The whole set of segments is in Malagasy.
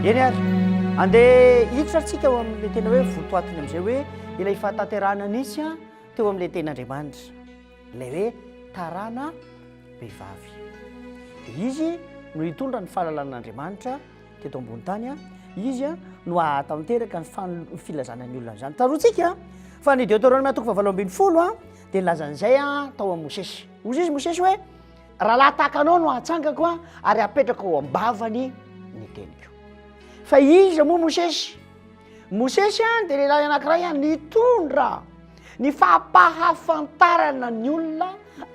eny ary andeha hiditra tsika eo amin'ilay tena hoe votoatiny amin'izay hoe ilay fahatanterahana nisy a teo amin'ilay ten'Andriamanitra ilay hoe tarana vehivavy. Izy no hitondra ny fahalalàn'Andriamanitra teto ambony tany a, izy a no ahatanteraka ny filazana ny olona izany. Taroantsika fa ny Deutéronome 7:20 a dia nilazan'izay a tao amin'ny Mosesy. Ozy izy Mosesy hoe rahalahy tahaka anao no atsangako a ary apetraka ao am-bavany ny teniko. Fa izy moa Mosesy a dia lehilahy anankiray a nitondra ny fampahafantarana ny olona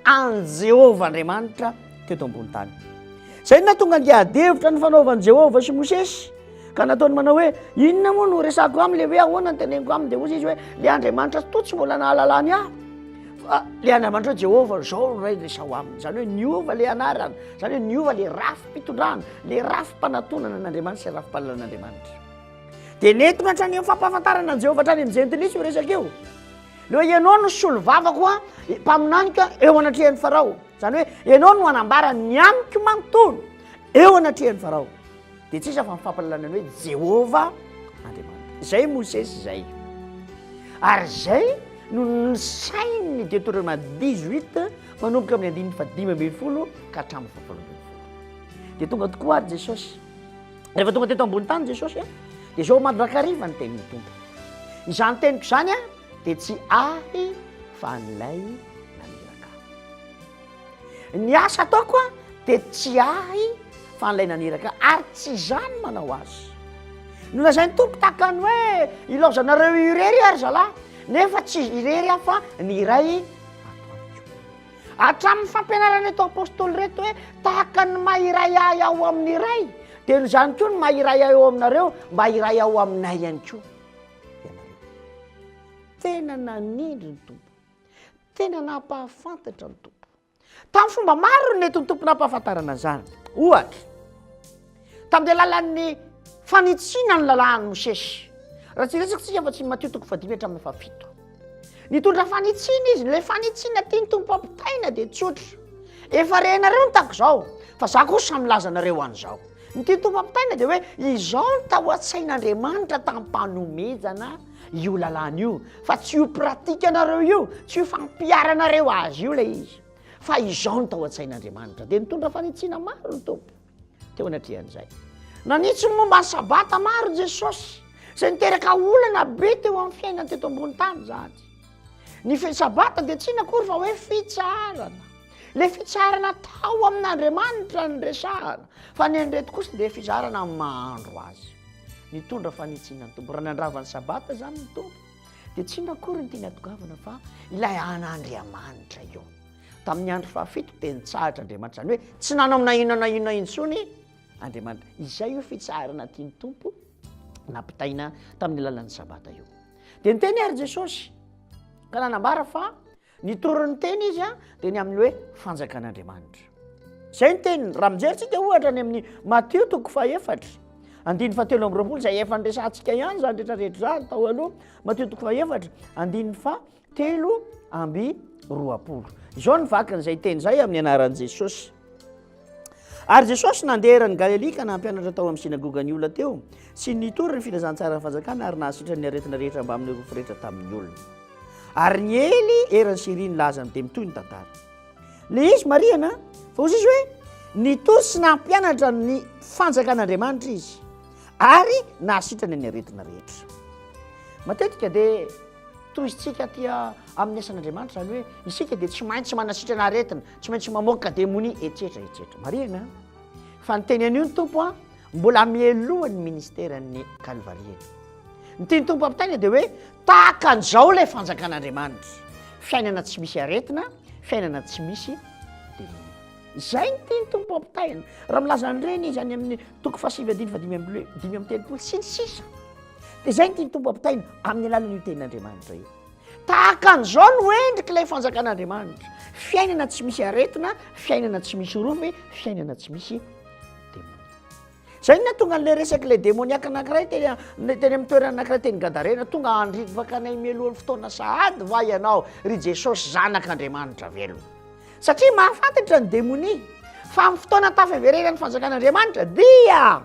an Jehovah Andriamanitra teto ambony tany. Zay no nahatonga ny adevitra ny fanaovan'i Jehovah sy Mosesy ka nataony manao hoe inona moa no resako aminy le hoe ahoana ny teneniko aminy dia ozy izy hoe le Andriamanitra to tsy mbola nahalalany aho fa le Andriamanitra Jehovah zao ray resao aminy, zany hoe niova le anarana, zany hoe niova le rafim-pitondrana, le rafim-panatonana n'Andriamanitra sy rafim-pahalalàn'Andriamanitra. Dia nentina hatrany amin'ny fampahafantarana ny Jehovah hatrany amin'ny Jentilisa io resaka io. Le hoe ianao no solovavako a mpaminanika eo anatrehan'ny Farao, zany hoe ianao no anambara ny amiko manontolo eo anatrehan'ny Farao. Dia tsisa fa mifampalalana ny hoe Jehovah Andriamanitra. Zay Mosesy zay. Ary zay no nisainy Deutéronome 18 manomboka amin'ny 5:5 ka hatramin'ny 7:20. Dia tonga tokoa ary Jesosy. Rehefa tonga teto ambony tany Jesosy a dia zao mandrakariva ny tenin'ny Tompo. Izany teniko izany a dia tsy ahy fa an'ilay naniraka. Ny asa ataoko a dia tsy ahy fa an'ilay naniraka ary tsy izany manao azy. No lazain'ny Tompo tahaka ny hoe ilaozanareo irery ary zalahy nefa tsy irery aho fa ny iray atoaniko. Hatramin'ny fampianarana eto apôstôly reto hoe tahaka ny mahiray ahy ao amin'ny iray dia izany koa ny mahiray ahy ao aminareo mba hiray ao aminay ihany koa. Tena nanindry ny Tompo, tena nampahafantatra ny Tompo. Tamin'ny fomba maro nentin'ny Tompo nampahafantarana izany. Ohatra, tamin'ny alalan'ny fanitsiana ny lalàn'ny Mosesy. Raha tsy resaka tsika fa tsy Matteo 5:7. Nitondra fanitsiana izy, ilay fanitsiana tiany Tompo ampitaina dia tsotra. Efa renareo ny tako izao, fa za kosa milaza anareo an'izao. Ny tiany Tompo ampitaina dia hoe izao no tao an-tsain'Andriamanitra tamin'ny mpanomezana io lalàna io, fa tsy io pratika anareo io, tsy io fampiaranareo azy io ilay izy, fa izao no tao an-tsain'Andriamanitra. Dia nitondra fanitsiana maro ny Tompo teo anatrehan'izay. Nanitsy ny momba ny sabata maro Jesosy, izay niteraka olana be teo amin'ny fiainana teto ambony tany zany. Ny sabata dia tsy nakory fa hoe fitsarana, le fitsarana tao amin'Andriamanitra ny resahana, fa ny andreto kosa dia fitsarana amin'ny mahandro azy. Nitondra fanitsiana ny Tompo. Raha nandrava ny sabata zany ny Tompo dia tsy nakory ny tiany atongavana fa ilay an'Andriamanitra io. Tamin'ny andro fahafito dia nitsahatra Andriamanitra, zany hoe tsy nanao amina inona intsony Andriamanitra. Izay io fitsarana tiany Tompo nampitaina tamin'ny alalan'ny sabata io. Dia niteny ary Jesosy ka nanambara fa nitorony teny izy a dia ny amin'ny hoe fanjakan'Andriamanitra. Zay ny teniny. Raha mijeritsika ohatra ny amin'ny Matteo 4:7 zay efa nresantsika ihany zany rehetrarehetra zany tao aloha. Matteo 4:7 3:20. Izao ny vakan'izay teny zay amin'ny anaran'i Jesosy. Ary Jesosy nandeha eran'ny Galilea ka nampianatra tao amin'ny sinagogany olona teo sy nitory ny filazantsara ny fanjakana ary nahasitra ny aretina rehetra mba amin'ny rofo rehetra tamin'ny olona. Ary ny ely eran'ny Siriny lazany dia mitoy ny tantara. Le izy Mariana fa ozy izy hoe nitory sy nampianatra ny fanjakan'Andriamanitra izy ary nahasitra ny aretina rehetra. Matetika dia toyitsika tia amin'ny asan'Andriamanitra zany hoe isika dia tsy maintsy manasitra ny aretina, tsy maintsy mamoaka démonie etsetra. Mariana fa ny teny an'io ny Tompo a mbola mielohan'ny ministeran'ny Kalvaria. Ny tiany Tompo ampitaina dia hoe tahaka an'izao ilay fanjakan'Andriamanitra, fiainana tsy misy aretina, fiainana tsy misy démonie. Zay ny tiany Tompo ampitaina. Raha milaza an'ireny izy any amin'ny 7:5-5:30 sy ny sisa. Dia zay ny tiany Tompo ampitaina amin'ny alalan'io tenin'Andriamanitra io. Tahaka an'izao no endrika ilay fanjakan'Andriamanitra, fiainana tsy misy aretina, fiainana tsy misy rofy, fiainana tsy misy démonie. Zay no tonga n'ilay resaka ilay démoniaka anankiray teny amin'ny toerana anankiray teny Gadarena, tonga andrivaka anay mialohan'ny fotoana sahady va ianao ry Jesosy zanak'Andriamanitra velo. Satria mahafantatra ny démonie fa amin'ny fotoana tafavererany fanjakan'Andriamanitra dia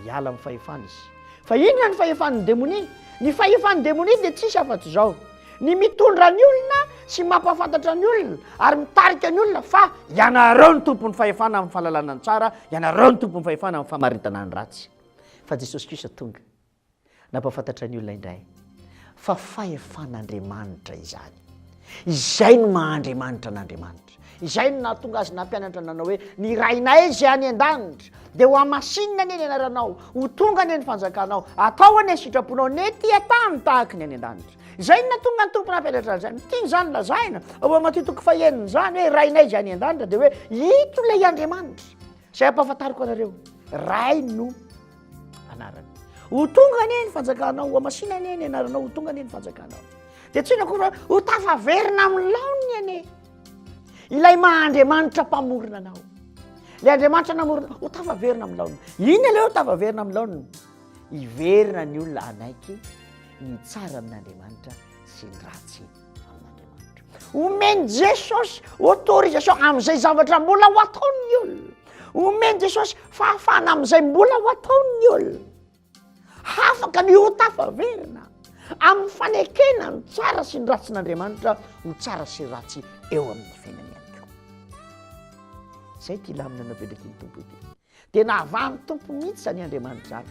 hiala amin'ny fahefana izy. Fa inona ny fahefan'ny démonie? Ny fahefan'ny démonie dia tsisy afa-tsy izao, ny mitondra ny olona sy mampahafantatra ny olona ary mitarika ny olona fa ianareo ny tompony fahefana amin'ny fahalalana ny tsara, ianareo ny tompony fahefana amin'ny famaritana ny ratsy. Fa Jesosy Kristy tonga nampahafantatra ny olona indray fa fahefan'Andriamanitra izany. Izay no maha-Andriamanitra n'Andriamanitra. Izay no nahatonga azy nampianatra nanao hoe ny rainay izay any an-danitra dia ho amasinina anie ny anaranao, ho tonga anie ny fanjakanao, atao anie sitraponao nety atany tahaka ny any an-danitra. Izay no natonga ny tompo nampianatra an'izany. Tiany zany lazaina ao matitoko faheniny zany hoe rainay izay any an-danitra dia hoe ito ilay Andriamanitra izay ampahafantariko anareo. Ray no anarany. Ho tonga anie ny fanjakanao, ho amasina anie ny anaranao, ho tonga anie ny fanjakanao. Dia tsy inona ho tafaverina amin'ny laony anie. Ilay maha-Andriamanitra mpamorona anao. Ilay Andriamanitra namorona, ho tafaverina amin'ny laony. Inona ilay ho tafaverina amin'ny laony? Hiverina ny olona anaiky ny tsara amin'Andriamanitra sy ny ratsy amin'Andriamanitra. Omeny Jesosy autorisation amin'izay zavatra mbola ho ataony olona. Omeny Jesosy fahafahana amin'izay mbola ho ataony olona. Afaka ny ho tafaverina amin'ny fanekena ny tsara sy ny ratsy n'Andriamanitra ho tsara sy ratsy eo amin'ny fiainany ihany koa. Izay ty lamina napetraky ny tompo ity. Tena avahany tompo mihitsy zany Andriamanitra zany.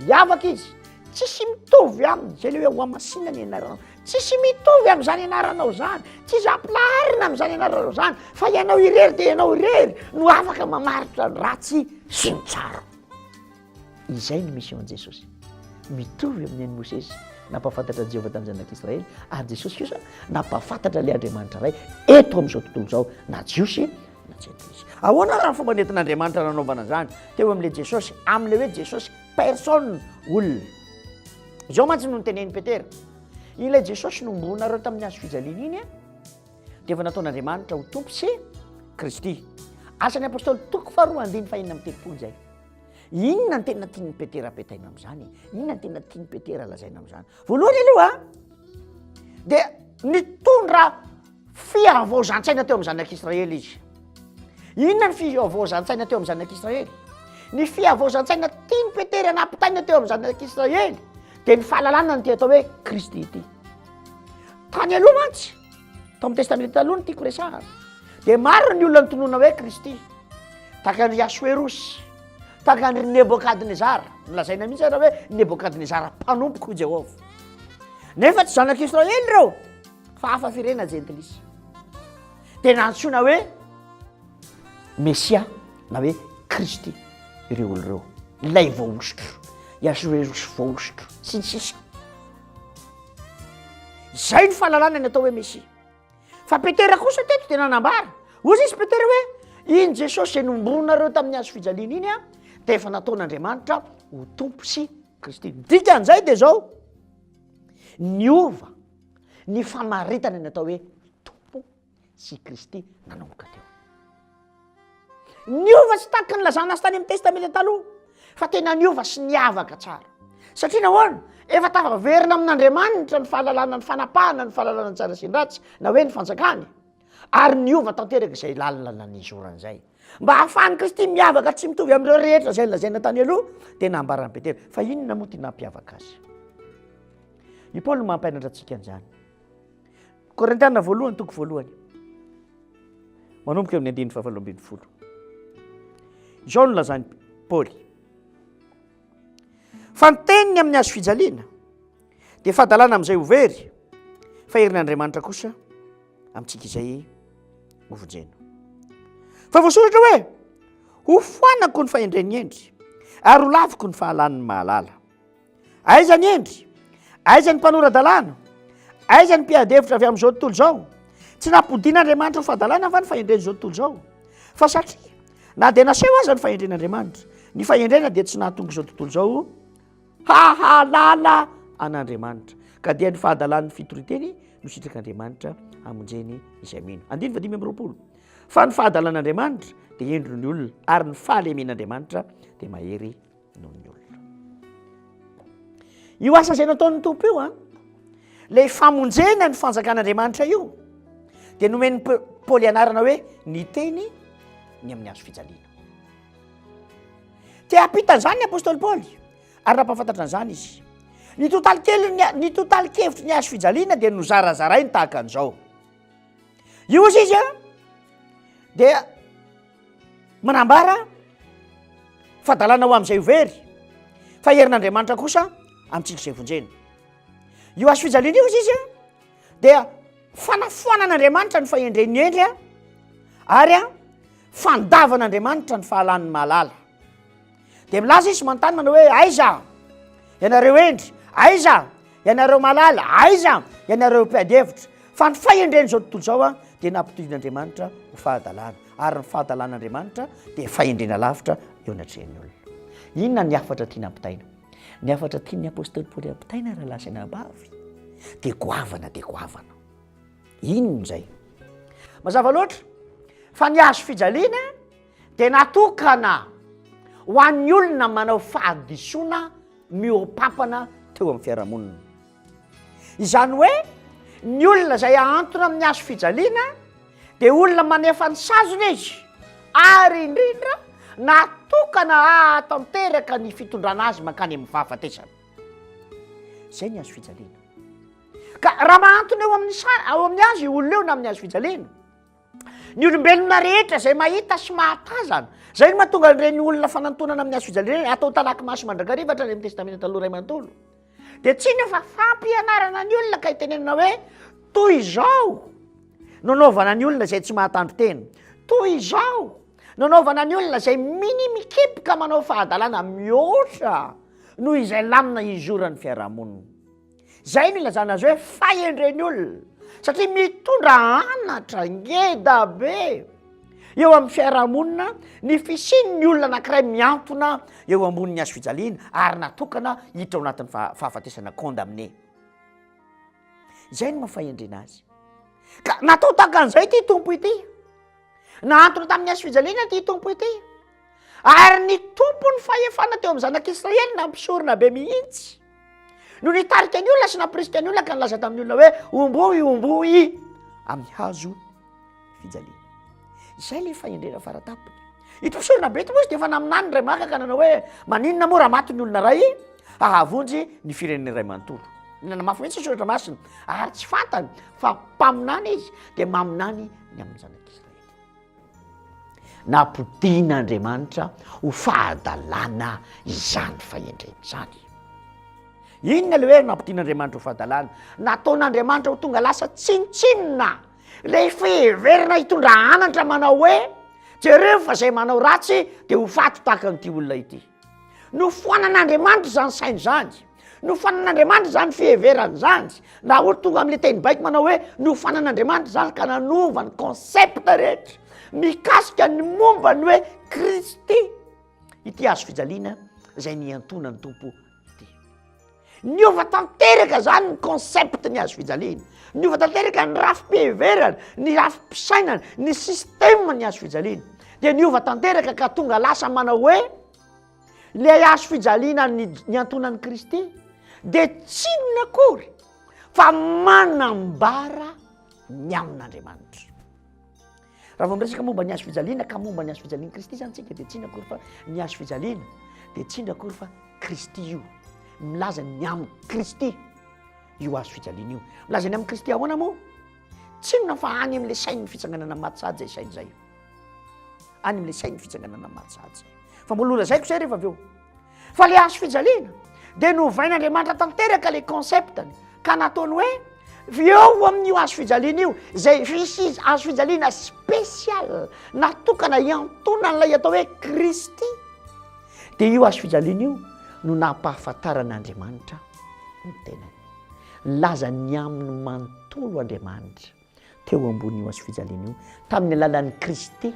Hiavaka izy, tsisy mitovy aminy izay le hoe ho amasina ny anaranao. Tsisy mitovy amin'izany anaranao zany, tsy zampilarina amin'izany anaranao zany, fa ianao irery dia ianao irery no afaka mamaritra ny ratsy sy ny tsara. Izay ny mission Jesosy. Mitovy amin'ny an'i Mosesy nampahafantatra Jehovah tamin'ny zanak'Israely, ary Jesosy kosa nampahafantatra ilay Andriamanitra ray eto amin'izao tontolo izao, na jiosy na tsy jiosy. Ahoana raha fomba nentin'Andriamanitra nanaovana zany teo amin'ilay Jesosy, amin'ilay hoe Jesosy personne olona. Izao mantsy no nitenen'i Petera. Ilay Jesosy nombonareo tamin'ny hazo fijaliana iny dia efa nataon'Andriamanitra ho tompo sy Kristy. Asan'ny apôstôly toko faharoa andiny fahenina amin'ny telopolo izay. Inona ny tena tian'ny Petera petaina amin'izany? Inona ny tena tian'ny Petera lazaina amin'izany? Voalohany aloha dia nitondra fiavaozan-tsaina teo amin'ny zanak'Israely izy. Inona ny fiavaozan-tsaina teo amin'ny zanak'Israely? Ny fiavaozan-tsaina tian'ny Petera nampitaina teo amin'ny zanak'Israely dia ny fahalalana ny atao hoe Kristy ity. Tany aloha mantsy, tao amin'ny testamenta taloha ny tiako resahana, dia maro ny olona nitonoana hoe Kristy, tahaka ny Asuerosy, tahaka ny Nebokadnezara. Nolazaina mihitsy raha hoe Nebokadnezara mpanompoko Jehovah. Nefa tsy zanak'Israely ireo, fa hafa firena jentilisa. Dia nantsoina hoe Mesia na hoe Kristy ireo olo ireo, ilay voaositro, Asuerosy voaositro sy ny sisa. Izay ny fahalalana ny atao hoe Mesia. Fa Petera kosa teto tena nanambara. Ozy izy Petera hoe iny Jesosy izay nombonareo tamin'ny hazo fijaliana iny dia efa nataon'Andriamanitra ho tompo sy Kristy. Dikan'izay dia zao niova ny famaritana ny atao hoe tompo sy Kristy nanomboka teo. Niova tsy tahaka ny lazana azy tany amin'ny testamenta taloha, fa tena niova sy niavaka tsara. Satria nahoana? Efa tafaverina amin'Andriamanitra ny fahalalana, ny fanapahana, ny fahalalana ny tsara sy ny ratsy, na hoe ny fanjakany. Ary niova tanteraka izay lalina nizoran'izay. Mba hahafahan'ny Kristy miavaka tsy mitovy amin'ireo rehetra izay lazaina tany aloha, dia nambarany Petera. Fa inona moa ty nampiavaka azy? I Paoly mampianatra antsika an'izany. Korintiana voalohany toko voalohany. Manomboka amin'ny andiny fahavalo ambin'ny folo. Izao no lazany Paoly. Fa ny teniny amin'ny hazo fijaliana dia fahadalana amin'izay ho very, fa herin'Andriamanitra kosa amintsika izay hovonjena. Fa voasoratra hoe ho foanako ny fahendren'ny endry ary ho laviko ny fahalan'ny mahalala. Aiza ny endry? Aiza ny mpanora-dalàna? Aiza ny mpiadevitra avy amin'izao tontolo izao? Tsy nampodin'Andriamanitra ho fahadalàna fa ny fahendren'izao tontolo izao. Fa satria na dia naseho aza ny fahendren'Andriamanitra, ny fahendrena dia tsy nahatonga izao tontolo izao hahalala an'Andriamanitra, ka dia ny fahadalan'ny fitoriteny no sitrak'Andriamanitra hamonjeny izay mino. Andiny vadimy amby roapolo. Fa ny fahadalan'Andriamanitra dia endro ny olona, ary ny fahalemen'Andriamanitra dia mahery noho ny olona. Io asa izay nataon'ny tompo io ilay famonjena ny fanjakan'Andriamanitra io dia nomeny Paoly anarana hoe ny teny ny amin'ny hazo fijaliana. te ampitan'izany ny apôstôly paoly ary nampahafantatra an'izany izy ny totalikevitry ny azo fijaliana dia nozarazarainy tahaka an'izao io izy izy a dia manambara fadalana ho amin'izay overy fa herin'andriamanitra kosa amintsika izay vonjena io azo fijaliana io izy izy a dia fanafoanan'andriamanitra ny fahendren'ny endry a ary a fandavan'andriamanitra ny fahalan'ny mahalala dia milaza izy manontany manao hoe aiza ianareo endry aiza ianareo malala aiza ianareo mpiadevitra fa ny fahendreny zao tontolo zao a dia nampitohin'andriamanitra ho fahadalana ary ny fahadalan'andriamanitra dia fahendrena lavitra eo anatrehan'ny olona inona ny afatra tiana ampitaina ny afatra tiany apôstôly paoly ampitaina raha lasaina abavy dia goavana inona zay mazava loatra fa ny azo fijaliana dia natokana ho an'ny olona manao fahadisoana miopampana teo amin'ny fiarahamonina izany hoe ny olona zay ahantona amin'ny azo fijaliana dia olona manefa ny sazona izy ary indrindra natokana atanteraka ny fitondrana azy mankany amin'ny fahafatesana zay ny azo fijaliana ka raha mahantona eo amin'ny azy olona eo na amin'ny azo fijaliana ny olombelona rehetra zay mahita sy mahatazana zay no mahatonga ireny olona fanantonana amin'ny azo fijaliana atao talaky maso mandrakariva hatrany amin'ny testamenta taloha ray manontolo dia tsy ny fa fampianarana ny olona ka hitenenana hoe toy izao nanaovana ny olona zay tsy mahatandro tena toy izao nanaovana ny olona zay minimikepika manao fahadalana mihoatra noho izay lamina izoran'ny fiarahamonina zay no ilazana azy hoe fahendren'ny olona satria mitondra anatra ngeda be eo amin'ny fiarahamonina ny fisian'ny olona anankiray miantona eo ambonin'ny azo fijaliana ary natokana hiditra ao anatin'ny fahafatesana condamné zay no mahafahendrena azy ka natao tahaka an'izay ty tompo ity naantona tamin'ny azo fijaliana ty tompo ity ary ny tompo ny fahefana teo amin'ny zanak'Israely nampisorona be mihitsy no nitarika ny olona sy napriska ny olona ka nilaza tamin'ny olona hoe omboy amin'ny hazo fijaliana izay le fahendrena faratapony itopisorona be ty moa izy dia efa naminany ray maka ka nanao hoe maninona moa raha maty ny olona ray ahavonjy ny fireneny ray manontolo nanamafy mihitsy soratra masina ary tsy fantany fa mpaminany izy dia maminany ny amin'ny zanak'Israely nampodian'andriamanitra ho fahadalana izany fahendreny izany inona le hoe nampodian'andriamanitra ho fahadalana nataon'andriamanitra ho tonga lasa tsinitsinina rehefa heverina hitondra anatra manao hoe jereo fa zay manao ratsy dia ho faty tahaka n'ity olona ity nofoanan'andriamanitra zany sainy zany nofanan'andriamanitra zany fiheverany zany na ohatra tonga amin'le teny baiko manao hoe nofanan'andriamanitra zany ka nanova ny concepta rehetra mikasika ny momba ny hoe Kristy ity azo fijaliana zay niantona ny tompo ity niova tanteraka zany ny concept ny azo fijaliana niova tanteraka ny rafi-piheverana ny rafi-pisainana ny système ny azo fijaliana dia niova tanteraka ka tonga lasa manao hoe le azo fijaliana ny antonan'ny Kristy dia tsy nakory fa manambara ny amin'Andriamanitra raha vao miresaka momba ny azo fijaliana ka momba ny azo fijalian'i Kristy zany tsika dia tsy nakory fa ny azo fijaliana dia tsy nakory fa Kristy io milaza ny amin'ny Kristy io azo fijaliana io milaza ny amin'ny Kristy ahoana moa tsy nona fa any amin'le sain'ny fitsanganana matysady zay sainy zay any amin'le sain'ny fitsanganana matysady zay fa molola zaiko zay rehefa aveo fa le azo fijaliana dia novain'Andriamanitra tanteraka le conceptany ka nataony hoe eo amin'io azo fijaliana io zay fisy azo fijaliana spécial natokana hiantonan'ilay atao hoe Kristy dia io azo fijaliana io no nampahafantaran'Andriamanitra ny tenany laza ny amin'ny manontolo Andriamanitra teo ambon'io azo fijaliana io tamin'ny alalan'ny Kristy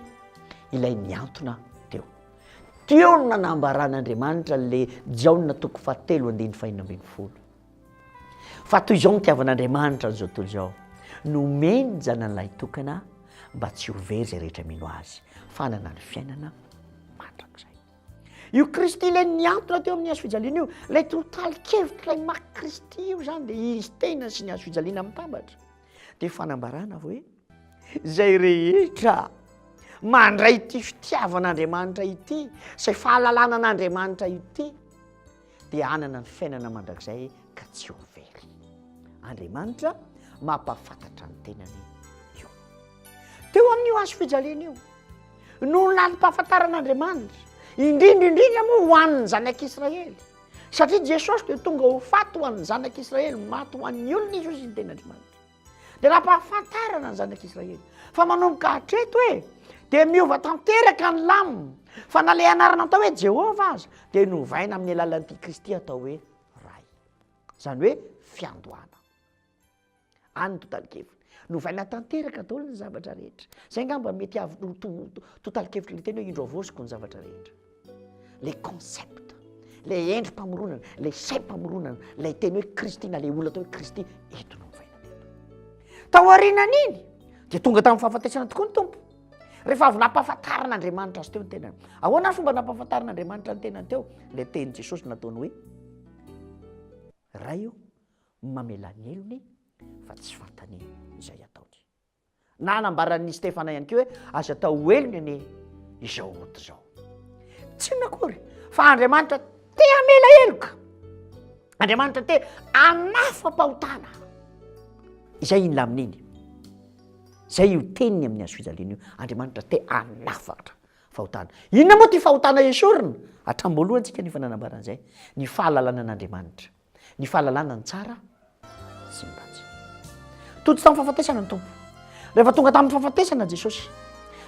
ilay niantona teo no nanambaran'Andriamanitra le Jaona 3:7 fa toy izao nitiavan'Andriamanitra n'izao tontolo izao nomeny janan'ilay tokana mba tsy ho very zay rehetra mino azy fa hanana ny fiainana mandrakizay io Kristy ilay niantona teo amin'ny azo fijaliana io ilay totalikevitra ilay maky Kristy io zany dia izy tena sy ny azo fijaliana mitambatra dia fanambarana hoe zay rehetra mandray ity fitiavan'andriamanitra ity zay fahalalana an'andriamanitra ity dia anana ny fiainana mandrakizay ka tsy ho very. Andriamanitra mampafantatra ny tenany io. Teo amin'io azo fijaliana io no lalim-pahafantaran'andriamanitra indrindraindrindra moa ho an'ny zanak'Israely satria Jesosy dia tonga ho faty ho an'ny zanak'Israely, maty ho an'ny olona izy sy ny ten'andriamanitra. Dia lampahafantarana ny zanak'Israely fa manomboka hatreto hoe dia miova tanteraka ny lamina fa na le anarana atao hoe Jehova aza dia novaina amin'ny alalan'ity Kristy atao hoe ray, zany hoe fiandohana. Any totalikevitra novaina tanteraka daholo ny zavatra rehetra. Zay ngamba mety avy totalikevitra le teny hoe indro avosiko ny zavatra rehetra. Le concept, le endrim-pamoronana, le saim-pamoronana, le teny hoe Kristy na le olona atao hoe Kristy eto no novaina teto. Taorianan'iny dia tonga tamin'ny fahafatesana tokoa ny tompo. Rehefa avy nampahafantaran'Andriamanitra azy teo ny tenany. Ahoana ny fomba nampahafantaran'Andriamanitra ny tenany teo? Le teny Jesosy nataony hoe ray io mamela ny elony fa tsy fantany izay ataony. Na nambaran'ny Stefana ihany koa hoe aza atao elony ane izao oto izao. Tsy nakory fa Andriamanitra te hamela eloka. Andriamanitra te hanafam-pahotana. Izay iny lamin'iny. Zay io teniny amin'ny azo fijaliana io. Andriamanitra te hanafatra fahotana. Inona moa ty fahotana esorina? Hatramboalohantsika ny fananambaran'izay. Ny fahalalana an'Andriamanitra. Ny fahalalana ny tsara sy ny ratsy. Toto tamin'ny fahafatesana ny tompo. Rehefa tonga tamin'ny fahafatesana Jesosy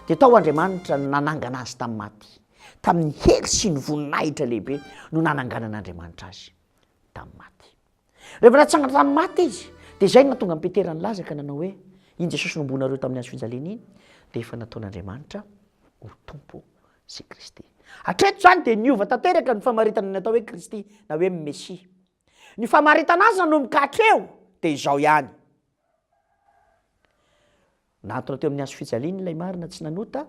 dia tao Andriamanitra nanangana azy tamin'ny maty. Tamin'ny hery sy ny voninahitra lehibe no nananganan'Andriamanitra azy tamin'ny maty. Rehefa natsangana tamin'ny maty izy dia izay natonga ny Petera nilaza ka nanao hoe iny Jesosy nombonareo tamin'ny azo fijaliana iny dia efa nataon'Andriamanitra ho tompo sy Kristy. Hatreto zany dia niova tanteraka ny famaritana ny atao hoe Kristy na hoe Mesia. Ny famaritana azy nanomboka hatreo dia izao ihany. Nantona teo amin'ny azo fijaliana ilay marina tsy nanota,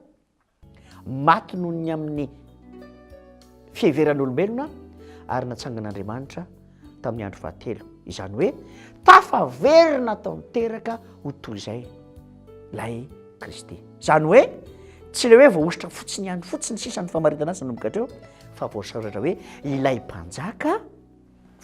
maty noho ny amin'ny fiheveran'olombelona ary natsangan'Andriamanitra tamin'ny andro fahatelo. Izany hoe tafaverina tanteraka ho toy izay lay Kristy. Izany hoe tsy le hoe voaositra fotsiny ihany fotsiny sisa ny famaritana azy nanomboka hatreo fa voasoratra hoe ilay mpanjaka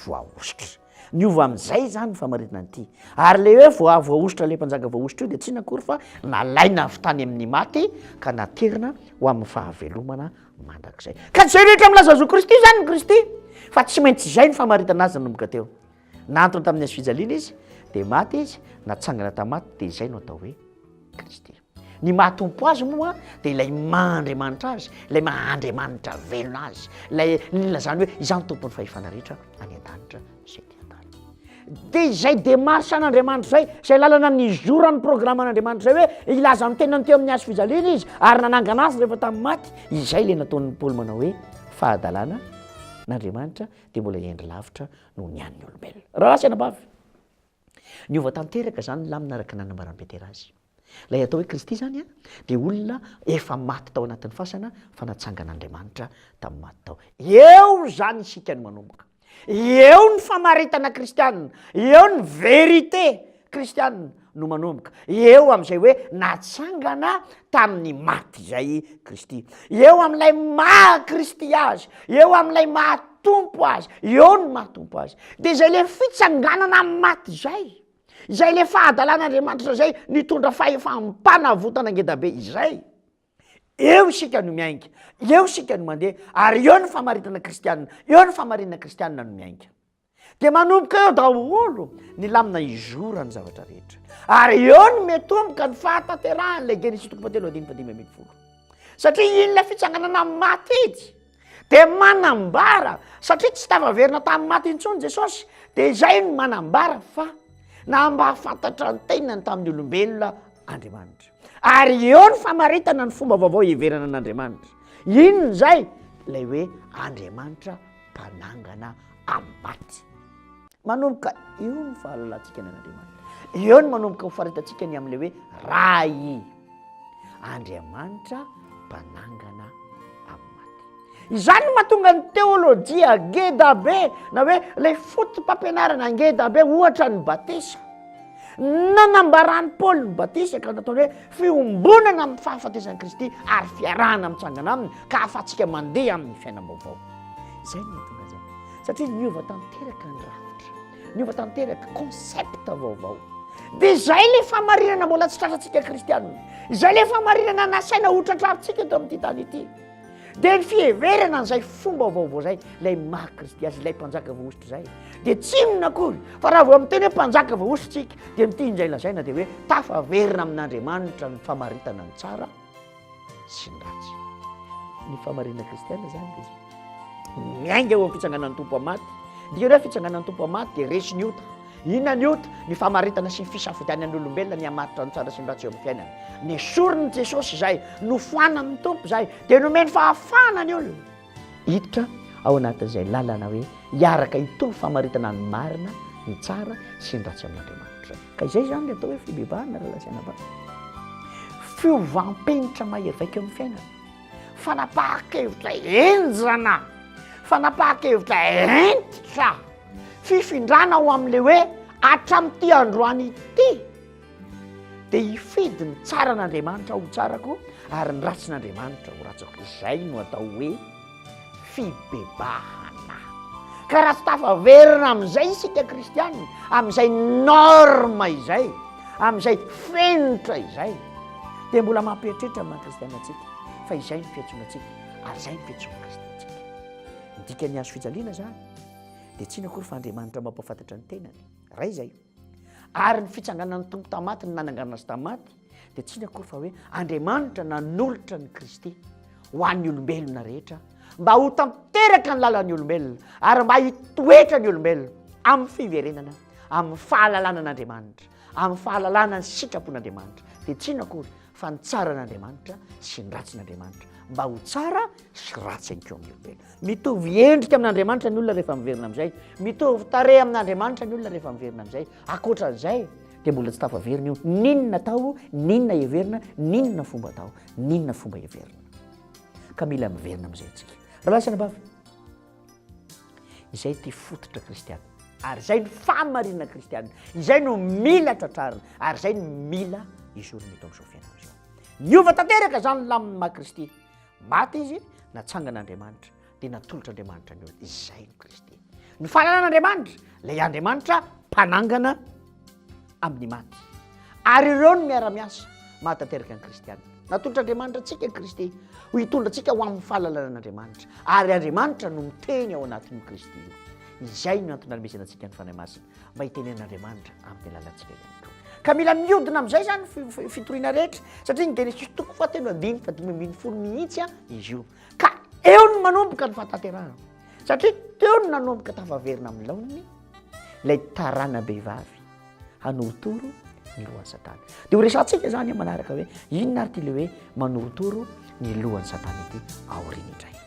voaositra. Niova amin'izay zany ny famaritana an'ity. Ary le hoe voaositra le mpanjaka voaositra io dia tsy nakory fa nalaina avy tany amin'ny maty ka naterina ho amin'ny fahavelomana mandrakizay. Ka tsy zay rehetra milaza zo Kristy zany ny Kristy fa tsy maintsy izay ny famaritana azy nanomboka teo. Nantona tamin'ny azo fijaliana izy dia maty izy, natsangana tamaty dia izay no atao hoe Kristy. Ny mahatompo azy moa dia ilay mahandriamanitra azy, ilay mahandriamanitra velona azy, ilay nilazany hoe izany tompony fahefana rehetra any an-danitra izay ty an-tany. Dia izay démarche an'Andriamanitra izay, izay lalana nizorany programme an'Andriamanitra izay hoe ilaza ny tenany teo amin'ny azo fijaliana izy ary nanangana azy rehefa tamin'ny maty, izay le nataon'ny Paoly manao hoe fahadalana n'Andriamanitra dia mbola endry lavitra noho ny an'ny olombelona. Raha lasa anabavy. Niova tanteraka zany lamina araka nanambaran'i Petera azy. Ilay atao hoe Kristy zany a dia olona efa maty tao anatin'ny fasana fa natsangan'Andriamanitra tamin'ny maty tao. Eo zany isika no manomboka. Eo ny famaritana kristianina, eo ny vérité kristianina no manomboka. Eo amin'izay hoe natsangana tamin'ny maty izay Kristy. Eo amin'ilay maha-Kristy azy, eo amin'ilay mahatompo azy, eo ny mahatompo azy. Dia izay le fitsanganana amin'ny maty izay, izay le fahadalan'Andriamanitra izay nitondra fahefa-mpanavotana ngedabe izay. Eo isika no miainga, eo isika no mandeha ary eo ny famaritana kristianina, eo ny famarinana kristianina no miainga. Dia manomboka eo daholo ny lamina izora ny zavatra rehetra. Ary eo no metomboka ny fahatanteran'ilay Genesis 3:5-10. Satria iny le fitsanganana amin'ny maty izy dia manambara, satria tsy tafaverina tamin'ny maty intsony Jesosy, dia izay no manambara fa na mba hafantatra ny tenany tamin'ny olombelona Andriamanitra. Ary eo ny famaritana ny fomba vaovao heverana an'Andriamanitra. Inona izay? Ilay hoe Andriamanitra mpanangana amin'ny maty. Manomboka eo ny fahalalantsika n'Andriamanitra. Eo ny manomboka ho faritantsika ny amin'ilay hoe ray Andriamanitra mpanangana amin'ny maty. Izany mahatonga ny teolojia ngeda be na hoe ilay fotom-pampianarana ngeda be ohatra ny batesa nanambarany Paoly ny batisa ka nataony hoe fiombonana amin'ny fahafatesan'i Kristy ary fiarahana mitsangana aminy ka afatsika mandeha amin'ny fiainam-baovao. Zay ny tonga zay satria niova tanteraka ny rafitra, niova tanteraka concept vaovao. Dia zay le famarinana mbola tsy tratratsika kristianina, izay le famarinana nasaina hotratratsika eto amin'ity tany ity. Dia ny fiheverana n'izay fomba vaovao zay ilay maha Kristy azy, ilay mpanjaka voaositra zay. Dia tsy minakory fa raha vao miteny hoe mpanjaka voaositrika dia mity indray lazaina dia hoe tafaverina amin'Andriamanitra ny famaritana ny tsara sy ny ratsy. Ny famarinana kristiana zany dia miainga eo amin'ny fitsanganan'ny tompo amaty. Dikany hoe fitsanganan'ny tompo amaty dia resy ny ota. Inona ny ota? Ny famaritana sy ny fisafidianan'ny olombelona ny hamaritra ny tsara sy ny ratsy eo amin'ny fiainana. Nesoriny Jesosy zay, nofoanany tompo zay, dia nomeny fahafahana ny olona hiditra ao anatin'izay lalana hoe hiaraka itony famaritana ny marina, ny tsara sy ny ratsy amin'Andriamanitra. Ka izay zany le atao hoe fibebahana rahalasana ba. Fiovam-penitra mahevaika eo amin'ny fiainana, fanapahakevitra enjana, fanapahakevitra entitra, fifindrana ao amin'le hoe hatramin'ity androany ity dia hifidy ny tsara n'Andriamanitra ho tsarako ary ny ratsy n'Andriamanitra ho ratsako. Izay no atao hoe fibebahana. Ka raha tsy tafaverina amin'izay isika kristianina, amin'izay norma izay, amin'izay fenitra izay, dia mbola mampieritreritra amin'ny kristianantsika fa izay ny fiantsonantsika ary izay ny fiantson'ny kristiantsika. Ny dikany hazo fijaliana zany dia tsy inakory fa Andriamanitra mampahafantatra ny tenany. Ray izay. Ary ny fitsanganan'ny tompo tamaty ny nananganana azy tamaty dia tsy inakory fa hoe Andriamanitra nanolotra ny Kristy ho an'ny olombelona rehetra mba ho tanteraka ny lalan'ny olombelona ary mba hitoetra ny olombelona amin'ny fiverenana, amin'ny fahalalana n'Andriamanitra, amin'ny fahalalana ny sitrapon'Andriamanitra. Dia tsy inakory fa ny tsara n'Andriamanitra sy ny ratsy n'Andriamanitra mba ho tsara sy ratsy ihany koa amin'ny olombelona. Mitovy endrika amin'Andriamanitra ny olona rehefa miverina amin'izay, mitovy tarehy amin'Andriamanitra ny olona rehefa miverina amin'izay. Ankoatran'izay dia mbola tsy tafaverina io ninona atao, ninona heverina, ninona fomba atao, ninona fomba heverina. Ka mila miverina amin'izay antsika. Rahalasana bavy, izay ty fototra kristiana ary izay no famarinana kristiana, izay no mila tratrarina ary izay no mila izorina eto amin'izao fiainana izao. Niova tanteraka zany lamin'ny maha Kristy. Maty izy, natsangan'Andriamanitra dia natolotr'Andriamanitra ny olona. Izay no Kristy. Ny fahalalàn'Andriamanitra, ilay Andriamanitra mpanangana amin'ny maty. Ary ireo no miara-miasa mahatanteraka ny kristiana. Natolotr'Andriamanitra antsika Kristy ho hitondra antsika ho amin'ny fahalalan'Andriamanitra. Ary Andriamanitra no miteny ao anatin'ny Kristy io. Izay no antony anomezana antsika ny fanahy masina mba hitenen'Andriamanitra amin'ny alalantsika ihany koa. Ka mila mihodina amin'izay zany fitoriana rehetra satria ny Genesis toko fahatelo andiny ka 10 mihitsy izy io. Ka eo no manomboka ny fahatanterahana satria teo no nanomboka tafaverina amin'ny laoniny ilay tarana behivavy hanorotoro ny lohan'ny Satana. Dia ho resantsika zany manaraka hoe inona ary ty le hoe manorotoro ny lohan'ny Satana ity aoriana indray.